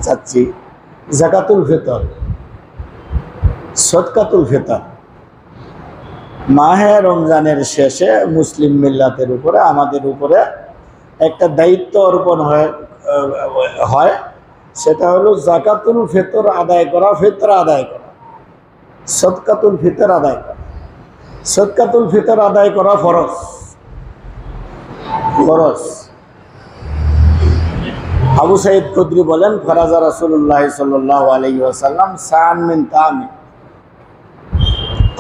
চাচ্ছি যাকাতুল ফিতর, সদকাতুল ফিতর মাহে রমজানের শেষে মুসলিম মিল্লাতের উপরে, আমাদের উপরে একটা দায়িত্ব অর্পণ হয়, সেটা হলো যাকাতুল ফিতর আদায় করা, ফিতরা আদায় করা, সদকাতুল ফিতর আদায় করা। সদকাতুল ফিতর আদায় করা ফরজ। ফরজ। আবু সাঈদ খুদরি বলেন, ফরাজা রাসূলুল্লাহ সাল্লাল্লাহু আলাইহি ওয়াসাল্লাম সাআন মিন তাআমিন।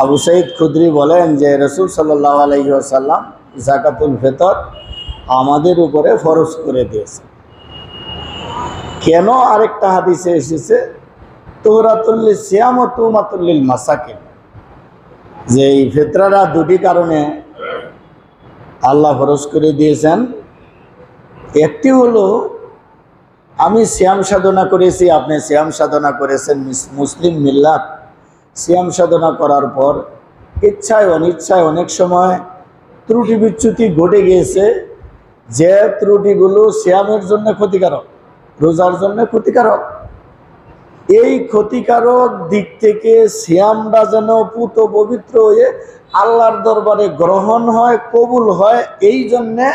আবু সাঈদ খুদরি বলেন যে রাসূল সাল্লাল্লাহু আলাইহি ওয়াসাল্লাম যাকাতুল ফিতর আমাদের উপরে ফরজ করে দিয়েছে। কেন? আরেকটা হাদিসে এসেছে তুহরাতুল লিসিয়াম ওয়া তুমাতুল লিল মাসাকিন, যে এই ফিতরারা দুটি কারণে আল্লাহ ফরজ করে দিয়েছেন। একটি হলো আমি সিয়াম সাধনা করেছি, আপনি সিয়াম সাধনা করেছেন, মুসলিম মিল্লাত সিয়াম সাধনা করার পর ইচ্ছায় অনিচ্ছায় অনেক সময় ত্রুটি বিচ্যুতি ঘটে গিয়েছে, যে ত্রুটিগুলো সিয়ামের জন্য ক্ষতিকারক, রোজার জন্য ক্ষতিকারক। এই ক্ষতিকারক দিক থেকে সিয়ামটা যেন পুত পবিত্র হয়ে আল্লাহর দরবারে গ্রহণ হয়, কবুল হয়, এই জন্যে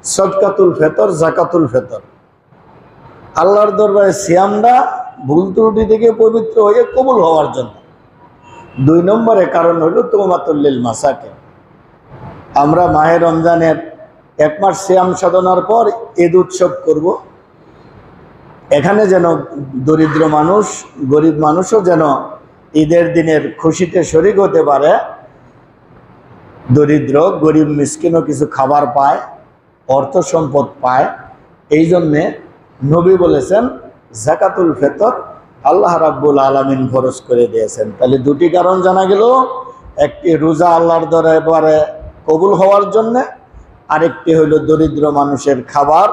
সদকাতুল ফিতর, যাকাতুল ফিতর। আল্লাহর দরবারে সিয়ামটা ভুল ত্রুটি থেকে পবিত্র হয়ে কবুল হওয়ার জন্য। 2 নম্বরে কারণ হলো তুমাতুল লিল মাসাকিন। আমরা মাহে রমজানের 1 মাস সিয়াম সাধনার পর ঈদ উৎসব করব, এখানে যেন দরিদ্র মানুষ, গরিব মানুষও যেন ঈদের দিনের খুশিতে শরীক হতে পারে, দরিদ্র গরিব মিসকিনও কিছু খাবার পায়, অর্থ সম্পদ পায়। এই জন্যে নবী বলেছেন যাকাতুল ফিতর আল্লাহ রাব্বুল আলামিন ফরজ করে দিয়েছেন। তাহলে 2টি কারণ জানা গেল, একটি রোজা আল্লাহর দরবারে কবুল হওয়ার জন্য, আরেকটি হলো দরিদ্র মানুষের খাবার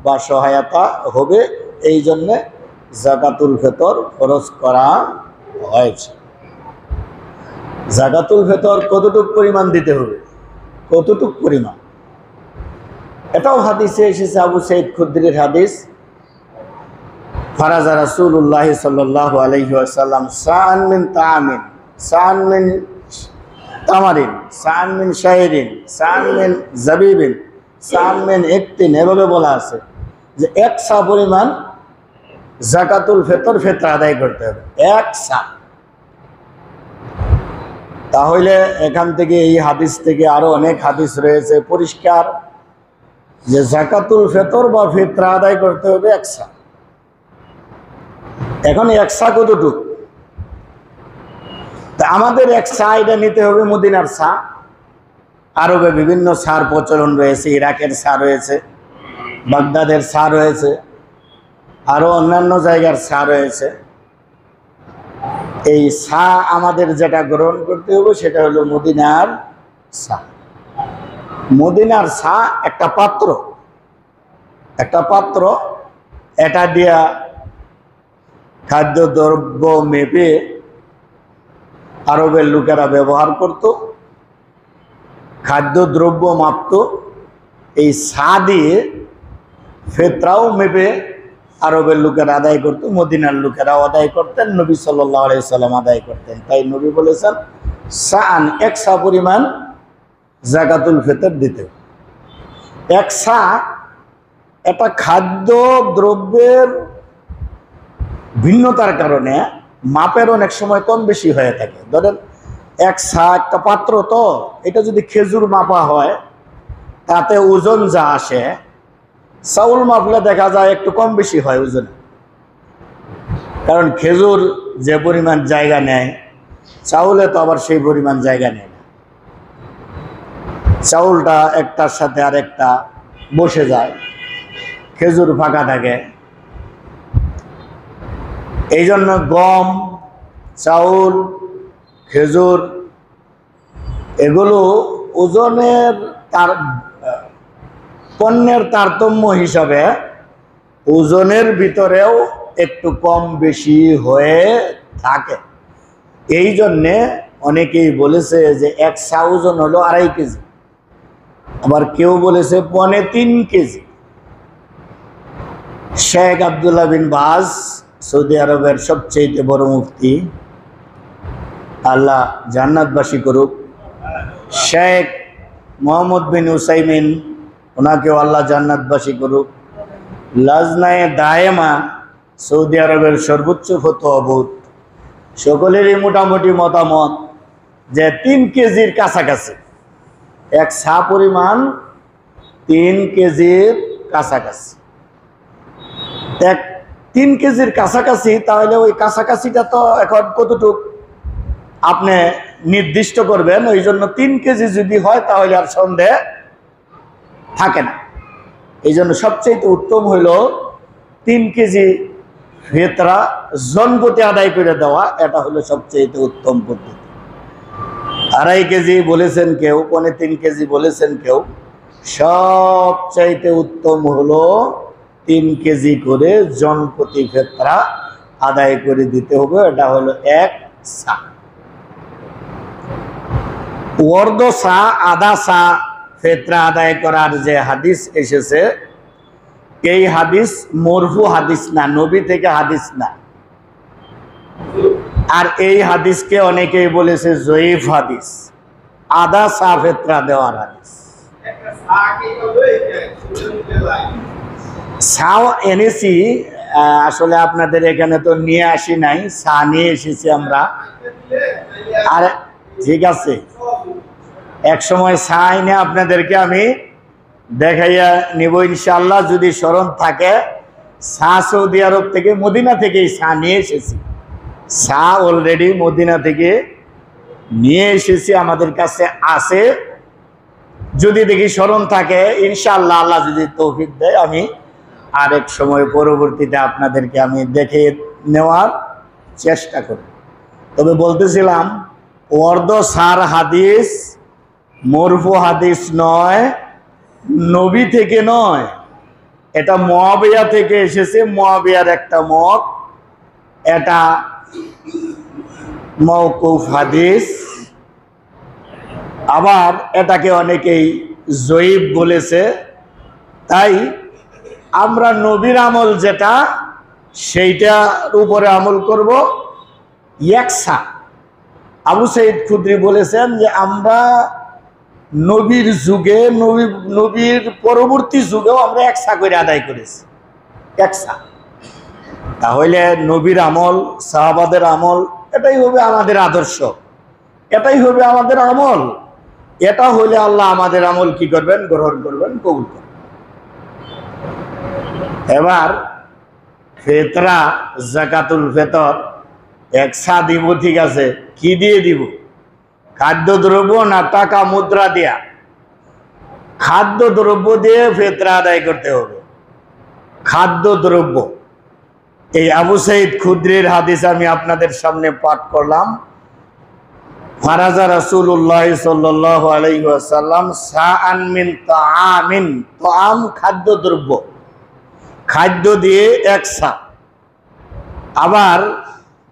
বা সহায়তা হবে, এই জন্যে যাকাতুল ফিতর ফরজ করা হয়েছে। যাকাতুল ফিতর কতটুক পরিমাণ দিতে হবে, কতটুক পরিমাণ, এটাও হাদিসে এসেছে, আবু সাঈদ খুদরির হাদিস। ফরাজা রাসূলুল্লাহ সাল্লাল্লাহু আলাইহি ওয়াসাল্লাম সাআন মিন তাআমিন, সাআন মিন তামারিন, সাআন মিন শাইরিন, সাআন মিন জাবিবিন, সাআন মিন ইকতিন, এভাবে বলা আছে যে 1 সা পরিমাণ যাকাতুল ফিতর ফিতরা আদায় করতে হবে, 1 সা। তাহলে এখান থেকে, এই হাদিস থেকে আরো অনেক হাদিস রয়েছে পরিষ্কার যে যাকাতুল ফিতর বা ফিতরা আদায় করতে হবে 1 সা। এখন 1 সা কতটুকু? তা আমাদের 1 সা এটা নিতে হবে মদিনার সা। আরবে বিভিন্ন সার প্রচলন রয়েছে, ইরাকের সা রয়েছে, বাগদাদের সা রয়েছে, আরো অন্যান্য জায়গার সা রয়েছে। এই সা আমাদের যেটা গ্রহণ করতে হবে সেটা হলো মদিনার সা। মদিনার সা একটা পাত্র, একটা পাত্র, এটা দিয়া খাদ্যদ্রব্য মেপে আরবের লোকেরা ব্যবহার করত, খাদ্যদ্রব্য মাপত। এই সা দিয়ে ফিতরাও মেপে আরবের লোকেরা আদায় করত, মদিনার লোকেরাও আদায় করতেন, নবী সাল্লাল্লাহু আলাইহি সাল্লাম আদায় করতেন। তাই নবী বলেছেন সাআন, 1 সা পরিমাণ যাকাতুল ফিতর দিতে। 1 সা এটা খাদ্য দ্রব্যের ভিন্নতার কারণে মাপের অনেক সময় কম বেশি হয়ে থাকে। ধরেন 1 সা একটা পাত্র, তো এটা যদি খেজুর মাপা হয় তাতে ওজন যা আসে, চাউল মাপলে দেখা যায় একটু কম বেশি হয় ওজন, কারণ খেজুর যে পরিমাণ জায়গা নেয় চাউলে তো আবার সেই পরিমাণ জায়গা নেয় না, চাউলটা একটার সাথে আরেকটা বসে যায়, খেজুর ফাঁকা থাকে। এই জন্য গম, চাউল, খেজুর এগুলো ওজনের পণ্যের তারতম্য হিসাবে ওজনের ভিতরেও একটু কম বেশি হয়ে থাকে। এই জন্যে অনেকেই বলেছে যে 1 সা ওজন হলো 2.5 কেজি, আবার কেউ বলেছে 2.25 কেজি। শেখ আব্দুল্লাহ বিন বাজ সৌদি আরবের সবচেয়ে বড় মুফতি, আল্লাহ জান্নাতবাসী করুক। শেখ মোহাম্মদ বিন উসাইমিন, ওনাকেও আল্লাহ জান্নাতবাসী করুক। লাজনায়ে দায়েমা সৌদি আরবের সর্বোচ্চ ফতোয়া বোর্ড, সকলেরই মোটামুটি মতামত যে 3 কেজির কাছাকাছি, এক সা পরিমাণ 3 কেজির কাছাকাছি, 3 কেজির কাছাকাছি। তাহলে ওই কাছাকাছিটা তো এখন কতটুক আপনি নির্দিষ্ট করবেন। ওই জন্য 3 কেজি যদি হয় তাহলে আর সন্দেহ থাকে না। এই জন্য সবচেয়ে উত্তম হইল 3 কেজি ফিতরা জনপ্রতি আদায় করে দেওয়া, এটা হলো সবচেয়ে উত্তম পদ্ধতি। 2.5 কেজি বলেছেন কেউ, 3 কেজি বলেছেন কেউ। সবচাইতে উত্তম হলো 3 কেজি করে জনপ্রতি ফিতরা আদায় করে দিতে হবে। এটা হলো 1 সা। অর্ধ সা, আধা সা ফিতরা আদায় করার যে হাদিস এসেছে, এই হাদিস মরফু হাদিস না, নবী থেকে হাদিস না। আর এই হাদিসকে অনেকেই বলেছে জয়ীফ হাদিস, আধা সা ফিতরা দেওয়ার হাদিস। সাও এনেছি, আসলে আপনাদের এখানে তো নিয়ে আসি নাই, সা নিয়ে এসেছি আমরা। আর ঠিক আছে, এক সময় সা এনে আপনাদেরকে আমি দেখাইয়া নিব ইনশাআল্লাহ, যদি স্মরণ থাকে। সা সৌদি আরব থেকে, মদিনা থেকেই সা নিয়ে এসেছি। সা অলরেডি মদিনা থেকে নিয়ে এসেছি, আমাদের কাছে আছে। যদি দেখি স্মরণ থাকে ইনশাআল্লাহ, আল্লাহ যদি তৌফিক দেয়, আমি আরেক সময় পরবর্তীতে আপনাদেরকে আমি দেখে নেওয়ার চেষ্টা করি। তবে বলতেছিলাম, অর্ধ সার হাদিস মরফু হাদিস নয়, নবী থেকে নয়, এটা মুআবিয়া থেকে এসেছে। মুআবিয়ার একটা মত, এটা মওকুফ হাদিস। আবার এটাকে অনেকেই জয়ীব বলেছে। তাই আমরা নবীর আমল যেটা, সেইটার উপরে আমল করব। 1 সা। আবু সাইদ খুদরি বলেছেন যে আমরা নবীর যুগে, নবীর পরবর্তী যুগেও আমরা 1 সা করে আদায় করেছি, 1 সা। তাহলে নবীর আমল, সাহাবাদের আমল, এটাই হবে আমাদের আদর্শ, এটাই হবে আমাদের আমল। এটা হলে আল্লাহ আমাদের আমল কি করবেন? গ্রহণ করবেন, কবুল করবেন। এবার ফিতরা, যাকাতুল ফিতর 1 সা দিব, ঠিক আছে। কি দিয়ে দিব? খাদ্যদ্রব্য না টাকা মুদ্রা দিয়া? খাদ্যদ্রব্য দিয়ে ফিতরা আদায় করতে হবে। খাদ্যদ্রব্য, এই আবু সাইদ খুদরির হাদিস আমি আপনাদের সামনে পাঠ করলাম। ফারাজা রাসূলুল্লাহ সাল্লাল্লাহু আলাইহি ওয়াসাল্লাম সাআন মিন তাআমিন, তাআম খাদ্যদ্রব্য, খাদ্য দিয়ে 1 সা। আবার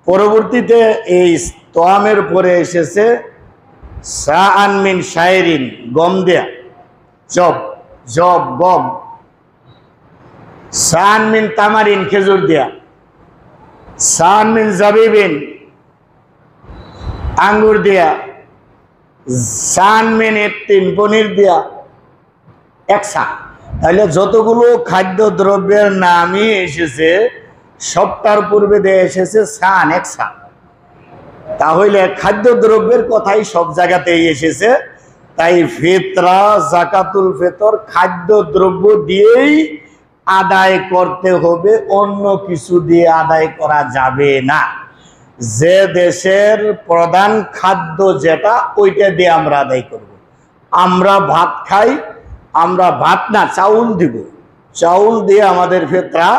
পরবর্তীতে এই তাআমের পরে এসেছে সাআন মিন শাইরিন, গম দেয়া, জব গম। সাআন মিন তামারিন, খেজুর দেয়া। সাআন মিন জাবিবিন, আঙ্গুর দেয়া। সাআন মিন ইত্তিন, পনির দেয়া। 1 সা। তাহলে যতগুলো খাদ্য দ্রব্যের নামই এসেছে, সবটার পূর্বে দিয়ে এসেছে সাআন, 1 সা। তাহলে খাদ্য দ্রব্যের কথাই সব জায়গাতেই এসেছে। তাই ফিতরা, যাকাতুল ফিতর খাদ্য দ্রব্য দিয়েই আদায় করতে হবে, অন্য কিছু দিয়ে আদায় করা যাবে না। যে দেশের প্রধান খাদ্য যেটা, ওইটা দিয়ে আমরা আদায় করব। আমরা ভাত খাই, আমরা ভাত না, চাউল দিব, চাউল দিয়ে আমাদের ফিতরা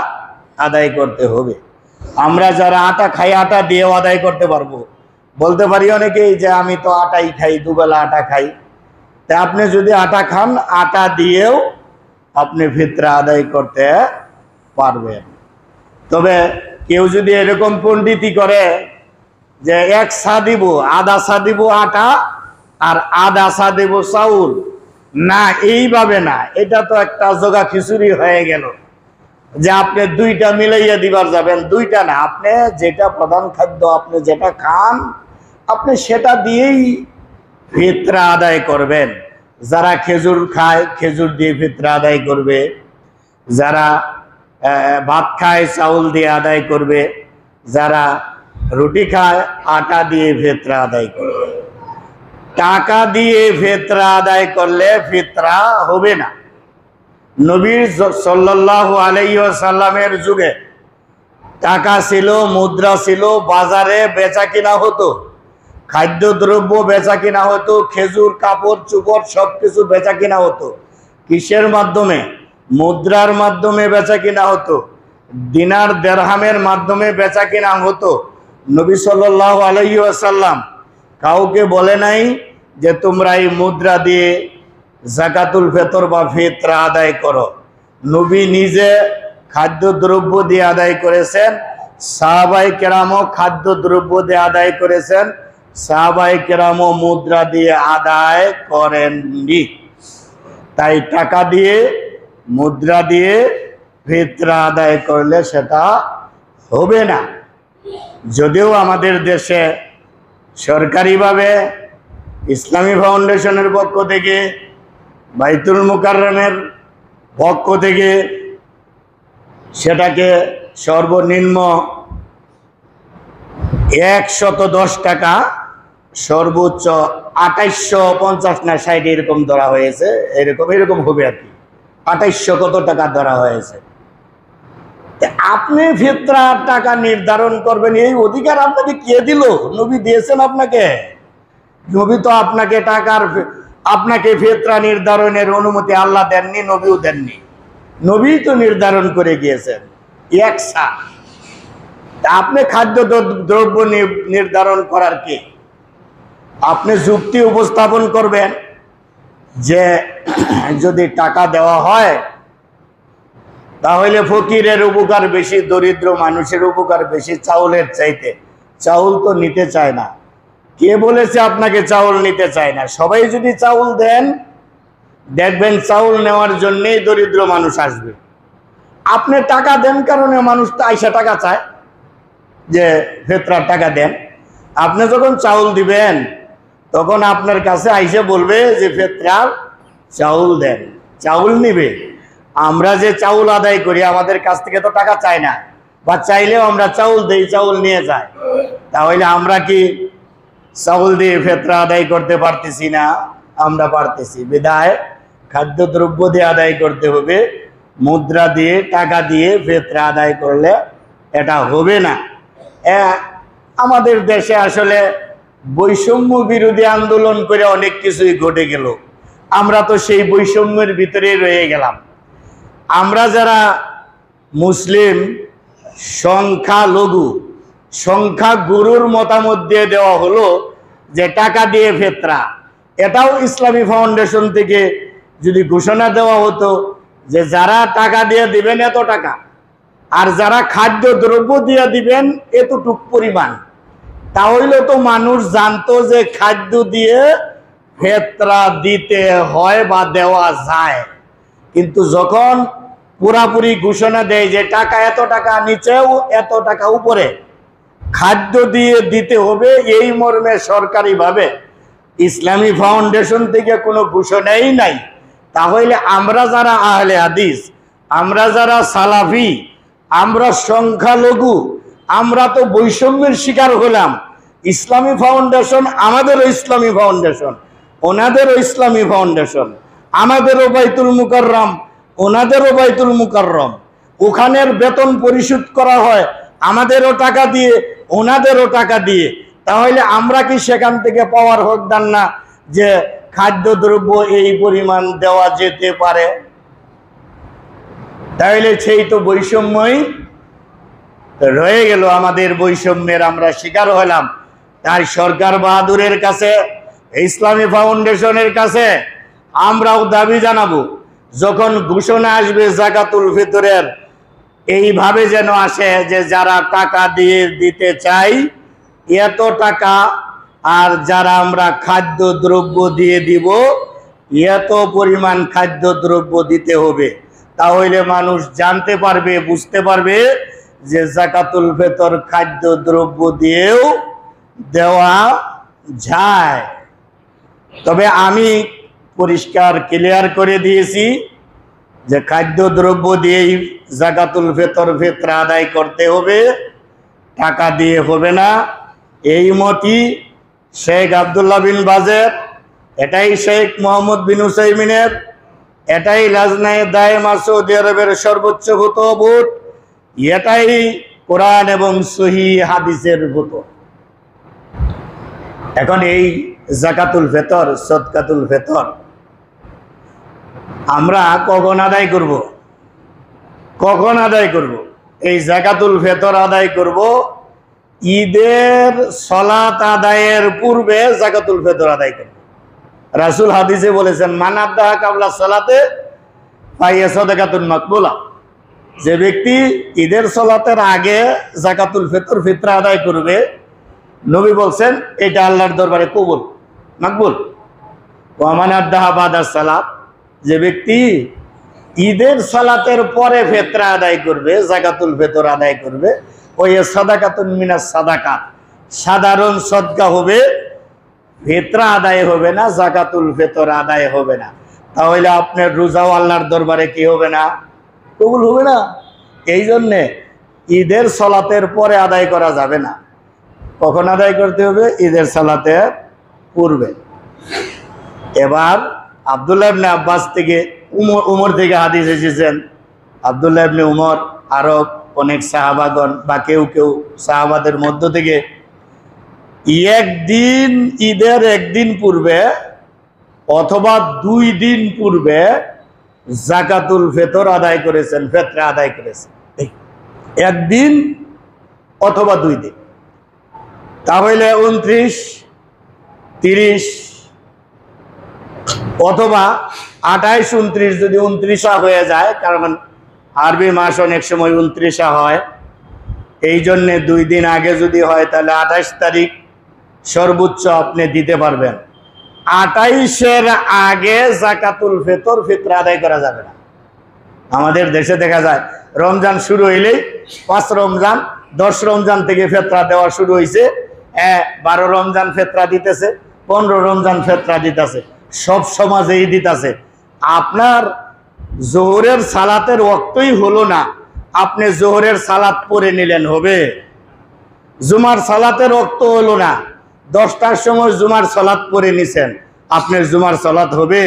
আদায় করতে হবে। আমরা যারা আটা খাই, আটা দিয়েও আদায় করতে পারবো। বলতে পারি অনেকেই যে আমি তো আটাই খাই, দুবেলা আটা খাই। তা আপনি যদি আটা খান, আটা দিয়েও আপনি ফিতরা আদায় করতে পারবেন। তবে কেউ যদি এরকম পণ্ডিতি করে যে 1 সা দিব, আধা সা দিব আটা আর আধা সা দিব চাউল, না, এইভাবে না, এটা তো একটা জগা খিচুড়ি হয়ে গেল। যে আপনি দুইটা মিলাইয়া দিবার যাবেন, দুইটা না, আপনি যেটা প্রধান খাদ্য আপনি যেটা খান আপনি সেটা দিয়েই ফিতরা আদায় করবেন। যারা খেজুর খায় খেজুর দিয়ে ফিতরা আদায় করবে, যারা ভাত খায় চাউল দিয়ে আদায় করবে, যারা রুটি খায় আটা দিয়ে ফিতরা আদায় করবে। টাকা দিয়ে ফিতরা আদায় করলে ফিতরা হবে না। নবী সাল্লাল্লাহু আলাইহি ওয়াসাল্লামের যুগে টাকা ছিল, মুদ্রা ছিল, বাজারে বেচা কিনা হতো, খাদ্যদ্রব্য বেচা কিনা হতো, খেজুর কাপড় চোপড় সবকিছু বেচা কিনা হতো। কিসের মাধ্যমে? মুদ্রার মাধ্যমে বেচা কিনা হতো, দিনার দেরহামের মাধ্যমে বেচা কিনা হতো। নবী সাল্লাল্লাহু আলাইহি ওয়াসাল্লাম কাউকে বলে নাই যে তোমরা এই মুদ্রা দিয়ে যাকাতুল ফিতর বা ফিতরা আদায় করো। নবী নিজে খাদ্যদ্রব্য দিয়ে আদায় করেছেন, সাহাবায়ে কেরামও খাদ্যদ্রব্য দিয়ে আদায় করেছেন, সাহাবায়ে কেরামও মুদ্রা দিয়ে আদায় করেননি। তাই টাকা দিয়ে মুদ্রা দিয়ে ফিতরা আদায় করলে সেটা হবে না। যদিও আমাদের দেশে সরকারিভাবে ইসলামী ফাউন্ডেশনের পক্ষ থেকে, বাইতুল মুকাররমের পক্ষ থেকে সেটাকে সর্বনিম্ন 110 টাকা, সর্বোচ্চ 2850 না 60 এরকম ধরা হয়েছে, এরকম হবে আর কি। 2800 কত টাকা ধরা হয়েছে। আপনি ফিতরার টাকা নির্ধারণ করবেন, এই অধিকার আপনাকে কে দিল? নবী দিয়েছেন আপনাকে? নবী তো আপনাকে ফিতরা নির্ধারণের অনুমতি আল্লাহ দেননি, নবীও দেননি। নবী তো নির্ধারণ করে গিয়েছেন একসা। আপনি খাদ্য দ্রব্য নির্ধারণ করার কি? আপনি যুক্তি উপস্থাপন করবেন যে যদি টাকা দেওয়া হয় তাহলে ফকিরের উপকার বেশি, দরিদ্র মানুষের উপকার বেশি চাউলের চাইতে। চাউল তো নিতে চায় না। কে বলেছে আপনাকে চাউল নিতে চায় না? সবাই যদি চাউল দেন দেখবেন চাউল নেওয়ার জন্যেই দরিদ্র মানুষ আসবে। আপনি টাকা দেন কারণে মানুষ তো আইসা টাকা চায় যে ফিতরার টাকা দেন। আপনি যখন চাউল দিবেন তখন আপনার কাছে আইসে বলবে যে ফিতরার চাউল দেন, চাউল নিবে। আমরা যে চাউল আদায় করি আমাদের কাছ থেকে তো টাকা চাই না, বা চাইলেও আমরা চাউল দেই, চাউল নিয়ে যায়। তাহলে আমরা কি চাউল দিয়ে ফিতরা আদায় করতে পারতেছি না? আমরা পারতেছি। বিধায় খাদ্যদ্রব্য দিয়ে আদায় করতে হবে, মুদ্রা দিয়ে টাকা দিয়ে ফিতরা আদায় করলে এটা হবে না। আমাদের দেশে আসলে বৈষম্য বিরোধী আন্দোলন করে অনেক কিছুই ঘটে গেল, আমরা তো সেই বৈষম্যের ভিতরেই রয়ে গেলাম। আমরা যারা মুসলিম সংখ্যাগুরুর মতামত দিয়ে দেওয়া হলো যে টাকা দিয়ে ফিতরা। এটাও ইসলামী ফাউন্ডেশন থেকে যদি ঘোষণা দেওয়া হতো যে যারা টাকা দিয়ে দিবেন এত টাকা, আর যারা খাদ্য দ্রব্য দিয়ে দিবেন এতটুক পরিমাণ, তাহলে তো মানুষ জানতো যে খাদ্য দিয়ে ফিতরা দিতে হয় বা দেওয়া যায়। কিন্তু যখন পুরাপুরি ঘোষণা দেয় যে টাকা এত টাকা নিচেও এত টাকা উপরে খাদ্য দিয়ে দিতে হবে, এই মর্মে সরকারিভাবে ইসলামী ফাউন্ডেশন থেকে কোনো ঘোষণাই নাই, তাহলে আমরা যারা আহলে হাদিস, আমরা যারা সালাফি, আমরা সংখ্যালঘু, আমরা তো বৈষম্যের শিকার হলাম। ইসলামী ফাউন্ডেশন আমাদেরও ইসলামী ফাউন্ডেশন, ওনাদেরও ইসলামী ফাউন্ডেশন, আমাদেরও বাইতুল মুকাররম, ওনাদেরও বাইতুল মুকাররম। ওখানের বেতন পরিশোধ করা হয় আমাদেরও টাকা দিয়ে, ওনাদেরও টাকা দিয়ে। তাহলে আমরা কি সেখান থেকে পাওয়ার হকদার না যে খাদ্যদ্রব্য এই পরিমাণ দেওয়া যেতে পারে? তাহলে সেই তো বৈষম্যই রয়ে গেল। আমাদের বৈষম্যের আমরা শিকার হলাম। তাই সরকার বাহাদুরের কাছে, ইসলামী ফাউন্ডেশনের কাছে আমরাও দাবি জানাবো, যখন ঘোষণা আসবে যাকাতুল ফিতরের, এইভাবে যেন আসে যে যারা টাকা দিয়ে দিতে চাই এত টাকা, আর যারা আমরা খাদ্য দ্রব্য দিয়ে দিব এত পরিমাণ খাদ্য দ্রব্য দিতে হবে। তাহলে মানুষ জানতে পারবে, বুঝতে পারবে যে যাকাতুল ফিতর খাদ্য দ্রব্য দিয়েও দেওয়া যায়। তবে আমি পরিষ্কার ক্লিয়ার করে দিয়েছি যে খাদ্য দ্রব্য দিয়েই যাকাতুল ফিতর ফিতরা আদায় করতে হবে, টাকা দিয়ে হবে না। এই মতই শেখ আব্দুল্লাহ বিন বাজের, এটাই শেখ মোহাম্মদ বিন উসাইমিনের, এটাই লাজনায়ে দায়েমা সৌদি আরবের সর্বোচ্চ ভোট, এটাই কোরআন এবং সহিহ হাদিসের ভোট। এখন এই যাকাতুল ফিতর, সদকাতুল ফিতর আমরা কখন আদায় করব? কখন আদায় করব? এই যাকাতুল ফিতর আদায় করব ঈদের সালাত আদায়ের পূর্বে যাকাতুল ফিতর আদায় করব। রাসূল হাদিসে বলেছেন, মান আদাহা কাবলা সালাতে ফাহিয়া সাদাকাতুন মাকবুলা। যে ব্যক্তি ঈদের সালাতের আগে যাকাতুল ফিতর ফিতরা আদায় করবে, নবী বলছেন এটা আল্লাহর দরবারে কবুল, মাকবুল। ওয়া মান আদাহা বাদা সালাত, যে ব্যক্তি ঈদের সালাতের পরে ফিতরা আদায় করবে, যাকাতুল ফিতর আদায় করবে, ওই সাদাকাতুন মিনাস সাদাকাত, সাধারণ সদকা হবে, ফিতরা আদায় হবে না, যাকাতুল ফিতর আদায় হবে না। তাহলে আপনার রোজাও আল্লাহর দরবারে কি হবে না? কবুল হবে না। এই জন্যে ঈদের সালাতের পরে আদায় করা যাবে না। কখন আদায় করতে হবে? ঈদের সালাতের পূর্বে। এবার আব্দুল্লাহ ইবনে আব্বাস থেকে, উমর থেকে হাদিস এসেছেন। আব্দুল্লাহ ইবনে উমর, আরো অনেক সাহাবাগণ বা কেউ কেউ সাহাবাদের মধ্য থেকে একদিন, ঈদের একদিন পূর্বে অথবা 2 দিন পূর্বে যাকাতুল ফিতর আদায় করেছেন, ফিতরা আদায় করেছেন। একদিন অথবা 2 দিন, তাহলে 29, 30 অথবা 28, 29, যদি 29 হয়ে যায়, কারণ আরবি মাস অনেক সময় 29 হয়, এই জন্যে 2 দিন আগে যদি হয় তাহলে 28 তারিখ সর্বোচ্চ আপনি দিতে পারবেন। 28-এর আগে যাকাতুল ফিতর ফিতরা আদায় করা যাবে না। আমাদের দেশে দেখা যায় রমজান শুরু হইলেই 5 রমজান, 10 রমজান থেকে ফিতরা দেওয়া শুরু হয়েছে, 12 রমজান ফিতরা দিতেছে, 15 রমজান ফিতরা দিতেছে, সব সমাজেই দিতেছে। আপনার জোহরের সালাতের ওয়াক্তই হলো না, আপনি জোহরের সালাত পড়ে নিলেন, হবে? জুমার সালাতের ওয়াক্ত হলো না, 10টার সময় জুমার সালাত পড়ে নিছেন, আপনার জুমার সালাত হবে?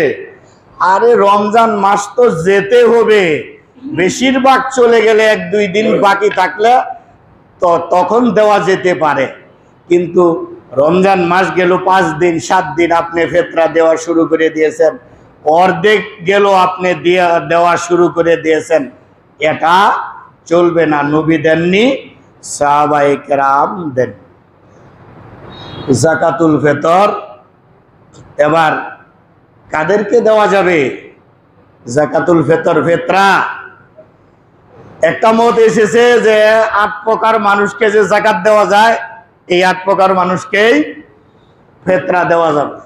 আরে রমজান মাস তো যেতে হবে, বেশিরভাগ চলে গেলে 1-2 দিন বাকি থাকলে তো তখন দেওয়া যেতে পারে। কিন্তু রমজান মাস গেল 5 দিন 7 দিন, আপনি ফিতরা দেওয়া শুরু করে দিয়েছেন, অর্ধেক গেল আপনি দেওয়া শুরু করে দিয়েছেন, এটা চলবে না। নবী দেননি, সাহাবায়ে কেরাম দেন। যাকাতুল ফিতর এবার কাদেরকে দেওয়া যাবে? যাকাতুল ফিতর ফিতরা একটা মত এসেছে যে 8 প্রকার মানুষকে যে যাকাত দেওয়া যায়, এই 8 প্রকার মানুষকেই ফিতরা দেওয়া যাবে।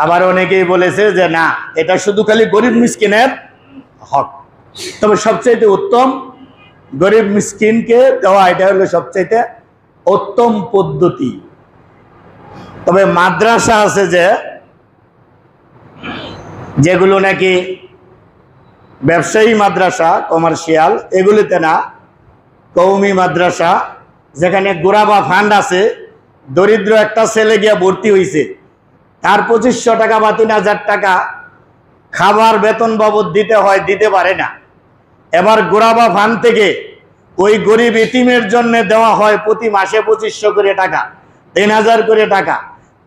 আবার অনেকেই বলেছে যে না, এটা শুধু খালি গরিব মিসকিনের হক। তবে সবচেয়ে উত্তম গরিব মিসকিনকে দেওয়া, এটা হলো সবচেয়ে উত্তম পদ্ধতি। তবে মাদ্রাসা আছে যেগুলো নাকি ব্যবসায়ী মাদ্রাসা, কমার্শিয়াল, এগুলিতে না, কওমি মাদ্রাসা, যেখানে গোরাবা ফান্ড আছে, দরিদ্র একটা ছেলে গিয়া ভর্তি হয়েছে, তার 2500 টাকা বা 3000 টাকা খাবার বেতন বাবদ দিতে হয়, দিতে পারে না। এবার গোরাবা ফান্ড থেকে ওই গরিব এতিমের জন্য দেওয়া হয় প্রতি মাসে 2500 করে টাকা, 3000 করে টাকা।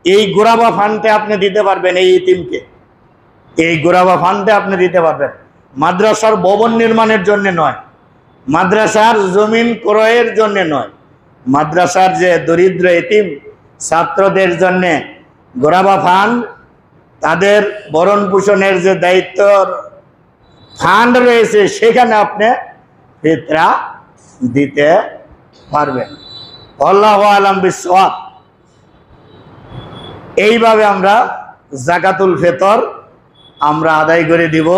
এই গোরাবা ফান্ডে আপনি দিতে পারবেন এই এতিমকে, এই গোরাবা ফান্ডে আপনি দিতে পারবেন। মাদ্রাসার ভবন নির্মাণের জন্য নয়, মাদ্রাসার জমিন ক্রয়ের জন্য নয়, মাদ্রাসার যে দরিদ্র এতিম ছাত্রদের জন্য গোরাবা ফান্ড, তাদের ভরণ পোষণের যে দায়িত্ব ফান্ড রয়েছে, সেখানে আপনি ফিতরা দিতে পারবেন। আল্লাহু আলাম বিসওয়াব। এইভাবে আমরা যাকাতুল ফিতর আমরা আদায় করে দিব।